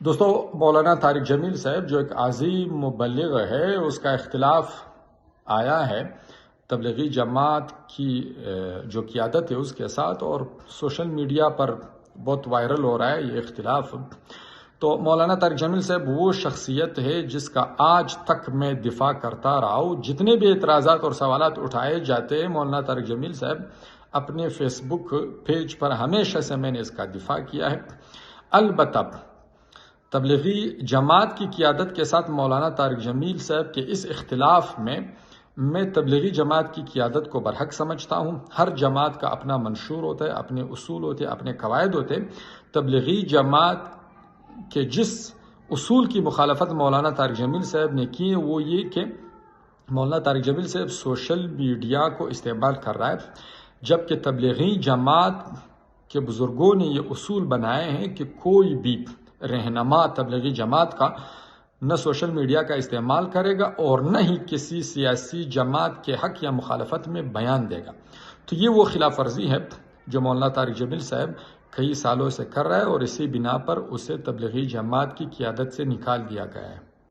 دوستو، مولانا طارق جمیل صاحب جو ایک عظیم مبلغ ہے، اس کا اختلاف آیا ہے تبلیغی جماعت کی جو قیادت ہے اس کے ساتھ، اور سوشل میڈیا پر بہت وائرل ہو رہا ہے یہ اختلاف۔ تو مولانا طارق جمیل صاحب وہ شخصیت ہے جس کا آج تک میں دفاع کرتا رہا ہوں۔ جتنے بھی اعتراضات اور سوالات اٹھائے جاتے ہیں، مولانا طارق جمیل صاحب اپنے فیس بک پیج پر ہمیشہ سے میں نے اس کا دفاع کیا ہے۔ البتہ تبلیغی جماعت کی قیادت کے ساتھ مولانا طارق جمیل صاحب کے اس اختلاف میں تبلیغی جماعت کی قیادت کو برحق سمجھتا ہوں۔ ہر جماعت کا اپنا منشور ہوتا ہے، اپنے اصول ہوتے ہیں، اپنے قواعد ہوتے ہیں۔ تبلیغی جماعت کے جس اصول کی مخالفت مولانا طارق جمیل صاحب نے کی ہے وہ یہ کہ مولانا طارق جمیل صاحب سوشل میڈیا کو استعمال کر رہا ہے، جبکہ تبلیغی جماعت کے بزرگوں نے یہ اصول بنائے ہیں کہ کوئی بھی رہنما تبلیغی جماعت کا نہ سوشل میڈیا کا استعمال کرے گا اور نہ ہی کسی سیاسی جماعت کے حق یا مخالفت میں بیان دے گا۔ تو یہ وہ خلاف ورزی ہے جو مولانا طارق جمیل صاحب کئی سالوں سے کر رہا ہے، اور اسی بنا پر اسے تبلیغی جماعت کی قیادت سے نکال دیا گیا ہے۔